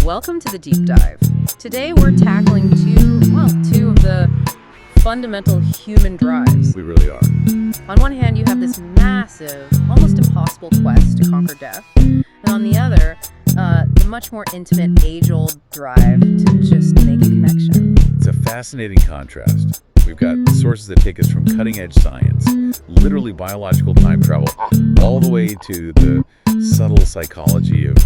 welcome to the deep dive. Today we're tackling two of the fundamental human drives. We really are. On one hand, you have this massive, almost impossible quest to conquer death, and on the other, the much more intimate, age-old drive to just make a connection. It's a fascinating contrast. We've got sources that take us from cutting-edge science, literally biological time travel, all the way to the subtle psychology of,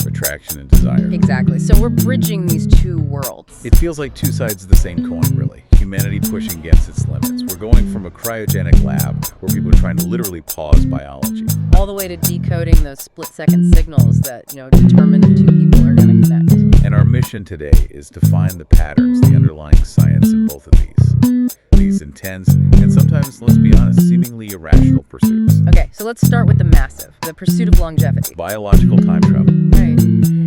attraction and desire. Exactly. So we're bridging these two worlds. It feels like two sides of the same coin, really. Humanity pushing against its limits. We're going from a cryogenic lab where people are trying to literally pause biology, all the way to decoding those split-second signals that, determine if two people are going to connect. And our mission today is to find the patterns, the underlying science in both of these intense and sometimes, let's be honest, seemingly irrational pursuits. Okay, so let's start with the massive, the pursuit of longevity. Biological time travel. Right.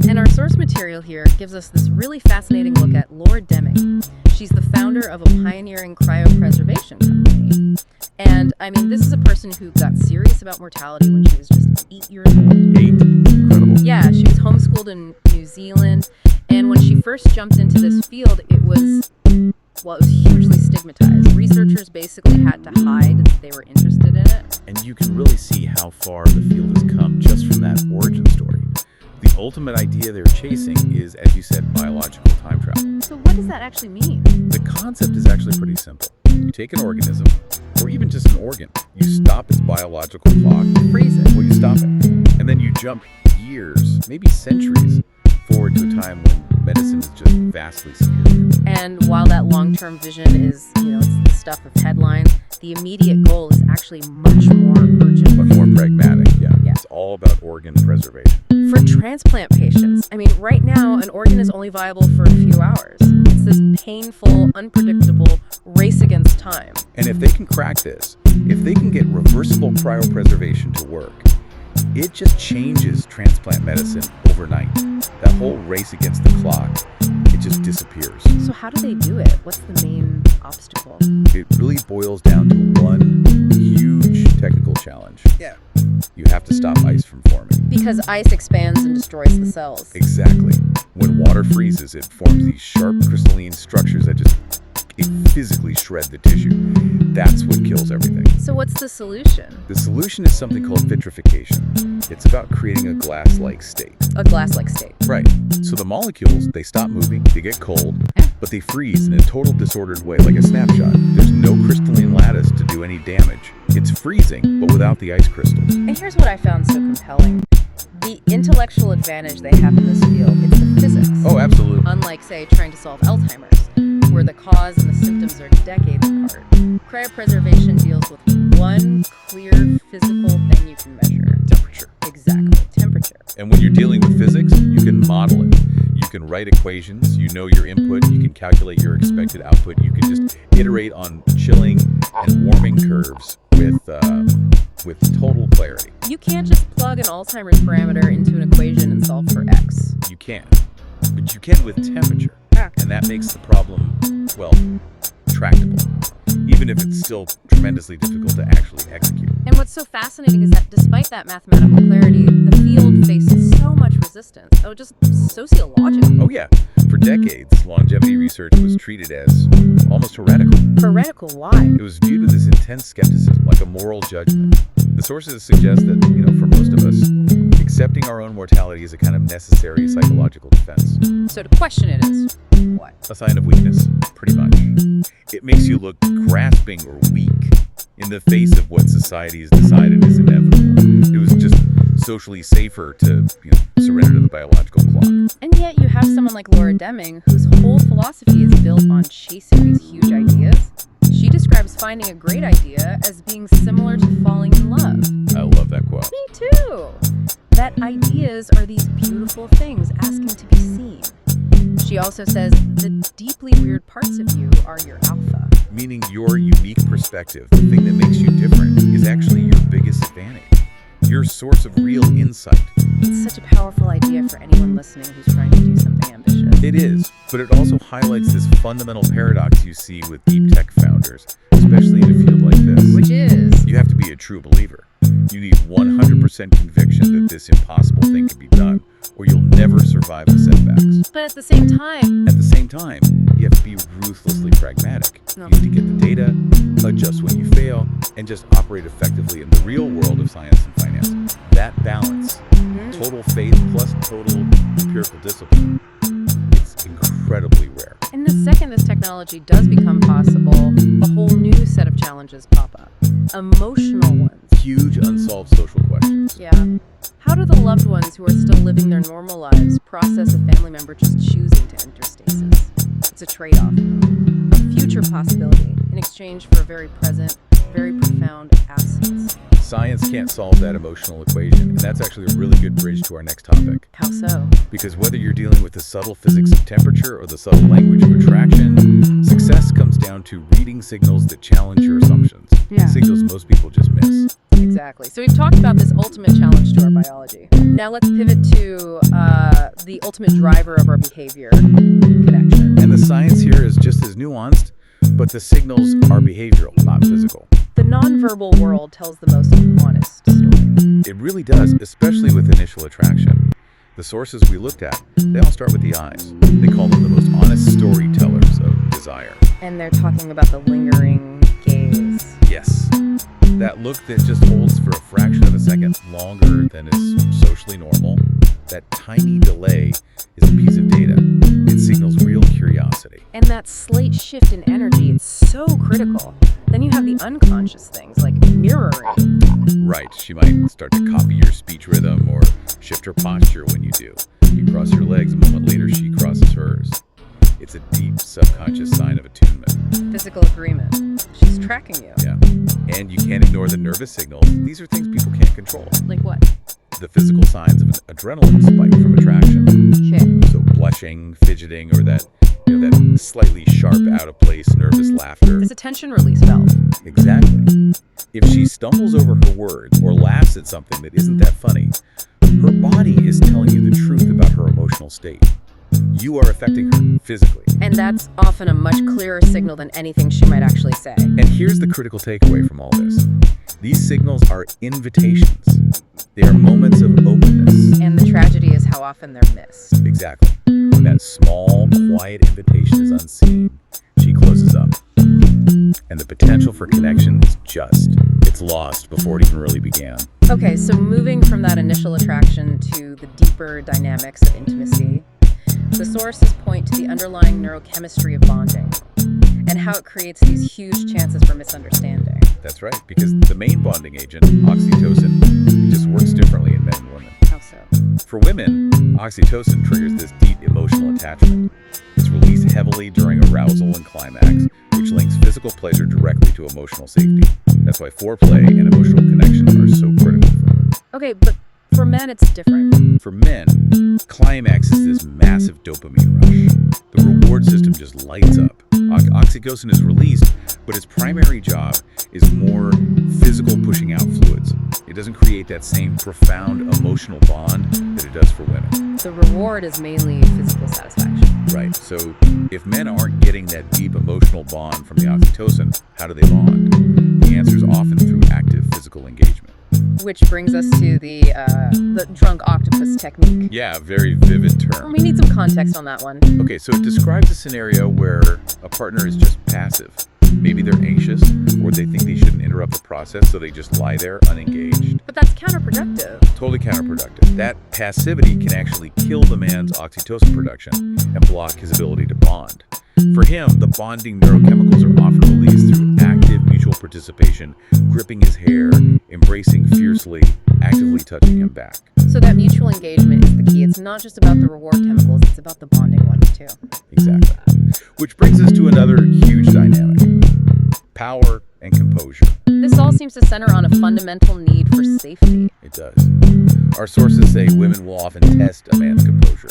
And our source material here gives us this really fascinating look at Laura Deming. She's the founder of a pioneering cryopreservation company. And, this is a person who got serious about mortality when she was just 8 years old. 8? Incredible. Yeah, she was homeschooled in New Zealand. And when she first jumped into this field, it was hugely stigmatized. Researchers basically had to hide that they were interested in it. And you can really see how far the field has come just from that origin story. The ultimate idea they're chasing is, as you said, biological time travel. So what does that actually mean? The concept is actually pretty simple. You take an organism, or even just an organ, you stop its biological clock. Freeze it. Well, you stop it. And then you jump years, maybe centuries, forward to a time when medicine is just vastly superior. And while that long-term vision is, it's the stuff of headlines, the immediate goal is actually much more urgent. But more pragmatic, yeah. It's all about organ preservation. For transplant patients, right now, an organ is only viable for a few hours. It's this painful, unpredictable race against time. And if they can crack this, if they can get reversible cryopreservation to work, it just changes transplant medicine overnight. That whole race against the clock, it just disappears. So how do they do it? What's the main obstacle? It really boils down to one huge technical challenge. Yeah. You have to stop ice from forming. Because ice expands and destroys the cells. Exactly. When water freezes, it forms these sharp crystalline structures that just physically shred the tissue. That's what kills everything. So what's the solution? The solution is something called vitrification. It's about creating a glass-like state. A glass-like state. Right. So the molecules, they stop moving, they get cold, but they freeze in a total disordered way, like a snapshot. There's no crystalline lattice to do any damage. It's freezing, but without the ice crystals. And here's what I found so compelling. The intellectual advantage they have in this field, it's the physics. Oh, absolutely. Unlike, say, trying to solve Alzheimer's, where the cause and the symptoms are decades apart. Cryopreservation deals with one clear physical thing you can measure. Temperature. Exactly, temperature. And when you're dealing with physics, you can model it. You can write equations, you know your input, you can calculate your expected output, you can just iterate on chilling and warming curves with total clarity. You can't just plug an Alzheimer's parameter into an equation and solve for X. You can, but you can with temperature. And that makes the problem, tractable, even if it's still tremendously difficult to actually execute. And what's so fascinating is that despite that mathematical clarity, the field faces so much resistance. Just sociologically. Oh yeah, for decades, longevity research was treated as almost heretical. Heretical, why? It was viewed with this intense skepticism, like a moral judgment. The sources suggest that, for most of us, accepting our own mortality is a kind of necessary psychological defense. So to question it is what? A sign of weakness, pretty much. It makes you look grasping or weak in the face of what society has decided is inevitable. It was just socially safer to surrender to the biological clock. And yet you have someone like Laura Deming, whose whole philosophy is built on chasing these huge ideas. She describes finding a great idea as being similar to falling in love. I love that quote. Me too. That ideas are these beautiful things asking to be seen. She also says the deeply weird parts of you are your alpha. Meaning your unique perspective, the thing that makes you different, is actually your biggest advantage. Your source of real insight. It's such a powerful idea for anyone listening who's trying to do something ambitious. It is, but it also highlights this fundamental paradox you see with deep tech founders, especially in a field like this. Which is? You have to be a true believer. You need 100% conviction that this impossible thing can be done, or you'll never survive the setbacks. But at the same time, You have to be ruthlessly pragmatic. No. You need to get the data, adjust when you fail, and just operate effectively in the real world of science and finance. That balance, total faith plus total empirical discipline, it's incredibly rare. and the second this technology does become possible, a whole new set of challenges pop up. Emotional ones. Huge unsolved social questions. Yeah. How do the loved ones who are still living their normal lives process a family member just choosing to enter stasis? It's a trade-off. A future possibility in exchange for a very present, very profound absence. Science can't solve that emotional equation, and that's actually a really good bridge to our next topic. How so? Because whether you're dealing with the subtle physics of temperature or the subtle language of attraction, success comes down to reading signals that challenge your assumptions. Yeah. Signals most people just miss. Exactly. So we've talked about this ultimate challenge to our biology. Now let's pivot to the ultimate driver of our behavior, connection. And the science here is just as nuanced, but the signals are behavioral, not physical. The nonverbal world tells the most honest story. It really does, especially with initial attraction. The sources we looked at, they all start with the eyes. They call them the most honest storytellers of desire. And they're talking about the lingering gaze. Yes. That look that just holds for a fraction of a second longer than is socially normal. That tiny delay is a piece of data. It signals real curiosity. And that slight shift in energy, it's so critical. Then you have the unconscious things like mirroring. Right, she might start to copy your speech rhythm or shift her posture when you do. You cross your legs, a moment later she crosses hers. It's a deep subconscious sign of attunement. Physical agreement. She's tracking you. Yeah. And you can't ignore the nervous signals. These are things people can't control. Like what? The physical signs of an adrenaline spike from attraction. Okay. So blushing, fidgeting, or that slightly sharp, out of place, nervous laughter. This attention release valve. Exactly. If she stumbles over her words or laughs at something that isn't that funny, her body is telling you the truth about her emotional state. You are affecting her physically. And that's often a much clearer signal than anything she might actually say. And here's the critical takeaway from all this. These signals are invitations. They are moments of openness. And the tragedy is how often they're missed. Exactly. When that small, quiet invitation is unseen, she closes up. And the potential for connection is it's lost before it even really began. Okay, so moving from that initial attraction to the deeper dynamics of intimacy, the sources point to the underlying neurochemistry of bonding and how it creates these huge chances for misunderstanding. That's right, because the main bonding agent, oxytocin, it just works differently in men and women. How so? For women, oxytocin triggers this deep emotional attachment. It's released heavily during arousal and climax, which links physical pleasure directly to emotional safety. That's why foreplay and emotional connection are so critical for her. Okay, but for men it's different. For men, climax is this massive dopamine rush. The reward system just lights up. Oxytocin is released, but its primary job is more physical pushing out fluids. It doesn't create that same profound emotional bond that it does for women. The reward is mainly physical satisfaction. Right, so if men aren't getting that deep emotional bond from the oxytocin, how do they bond? The answer is often through active physical engagement. Which brings us to the drunk octopus technique. Yeah, very vivid term. We need some context on that one. Okay, so it describes a scenario where a partner is just passive. Maybe they're anxious, or they think they shouldn't interrupt the process, so they just lie there unengaged. But that's counterproductive. Totally counterproductive. That passivity can actually kill the man's oxytocin production and block his ability to bond. For him, the bonding neurochemicals are often released through active mutual participation, gripping his hair, embracing fiercely, actively touching him back. So that mutual engagement is the key. It's not just about the reward chemicals, it's about the bonding ones too. Exactly. Which brings us to another huge dynamic: power and composure. This all seems to center on a fundamental need for safety. It does. Our sources say women will often test a man's composure.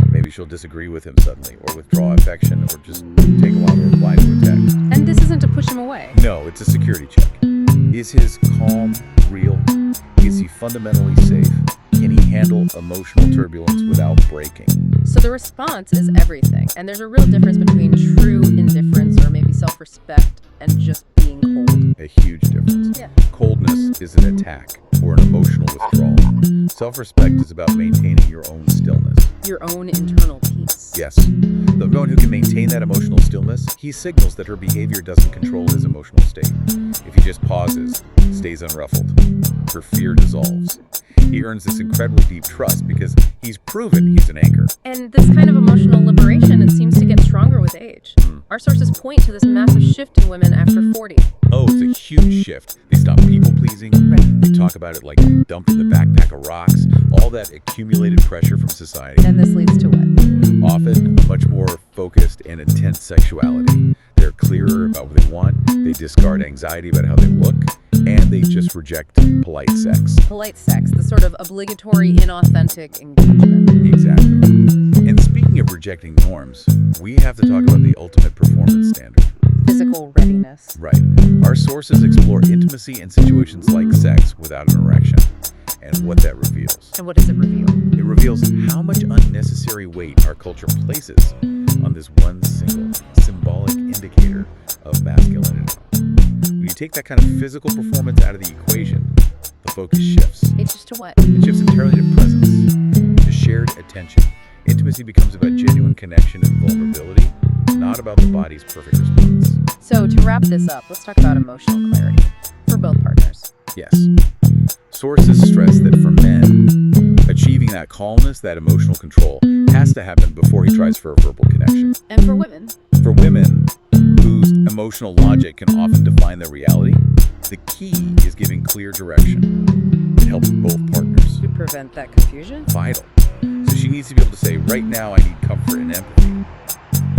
Maybe she'll disagree with him suddenly, or withdraw affection, or just take a while to reply to a text. And this isn't to push him away. No, it's a security check. Is his calm real? Is he fundamentally safe? Can he handle emotional turbulence without breaking? So the response is everything. And there's a real difference between true indifference or maybe self-respect and just being cold. A huge difference. Yeah. Coldness is an attack. or an emotional withdrawal. Self-respect is about maintaining your own stillness. Your own internal peace. Yes. The one who can maintain that emotional stillness, he signals that her behavior doesn't control his emotional state. If he just pauses, stays unruffled, her fear dissolves. He earns this incredibly deep trust because he's proven he's an anchor. And this kind of emotional liberation, it seems to get stronger with age. Our sources point to this massive shift in women after 40. Oh, it's a huge shift. They stop people-pleasing. Right. They talk about it like dumping the backpack of rocks, all that accumulated pressure from society. And this leads to what? Often a much more focused and intense sexuality. They're clearer about what they want, they discard anxiety about how they look, and they just reject polite sex. Polite sex, the sort of obligatory, inauthentic engagement. Exactly. And speaking of rejecting norms, we have to talk about the ultimate performance standard. Physical readiness. Right. Our sources explore intimacy in situations like sex without an erection, and what that reveals. And what does it reveal? It reveals how much unnecessary weight our culture places on this one single symbolic indicator of masculinity. When you take that kind of physical performance out of the equation, the focus shifts. It shifts to what? It shifts entirely to presence, to shared attention. Intimacy becomes about genuine connection and vulnerability, not about the body's perfect response. So to wrap this up, let's talk about emotional clarity for both partners. Yes. Sources stress that for men, achieving that calmness, that emotional control, has to happen before he tries for a verbal connection. And for women? For women, whose emotional logic can often define their reality, the key is giving clear direction. It helps both partners. To prevent that confusion? Vital. So she needs to be able to say, right now I need comfort and empathy,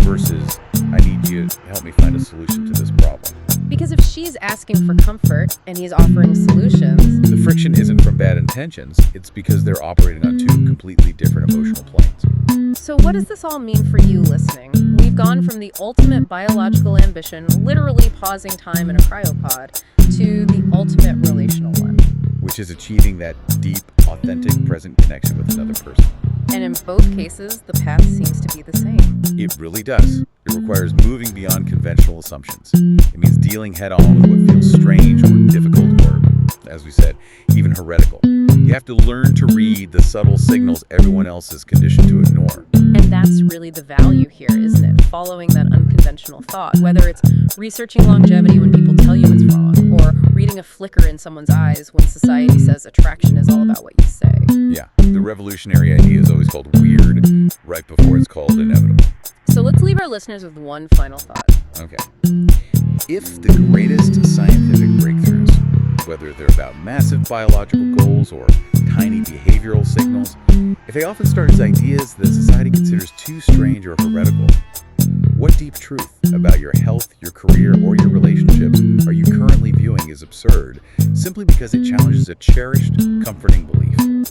versus I need you to help me find a solution to this problem. Because if she's asking for comfort and he's offering solutions, The friction isn't from bad intentions, it's because they're operating on two completely different emotional planes. so what does this all mean for you listening? We've gone from the ultimate biological ambition, literally pausing time in a cryopod, to the ultimate relational one. Which is achieving that deep, authentic, present connection with another person. And in both cases, the path seems to be the same. It really does. It requires moving beyond conventional assumptions. It means dealing head-on with what feels strange or difficult or, as we said, even heretical. You have to learn to read the subtle signals everyone else is conditioned to ignore. And that's really the value here, isn't it? Following that unconventional thought, whether it's researching longevity when people tell you it's wrong, or reading a flicker in someone's eyes when society says attraction is all about what you say. Yeah, the revolutionary idea is always called weird right before it's called inevitable. So let's leave our listeners with one final thought. Okay. If the greatest scientific breakthroughs, whether they're about massive biological goals or tiny behavioral signals, if they often start as ideas that society considers too strange or heretical, what deep truth about your health, your career, or your relationships are you currently viewing as absurd simply because it challenges a cherished, comforting belief?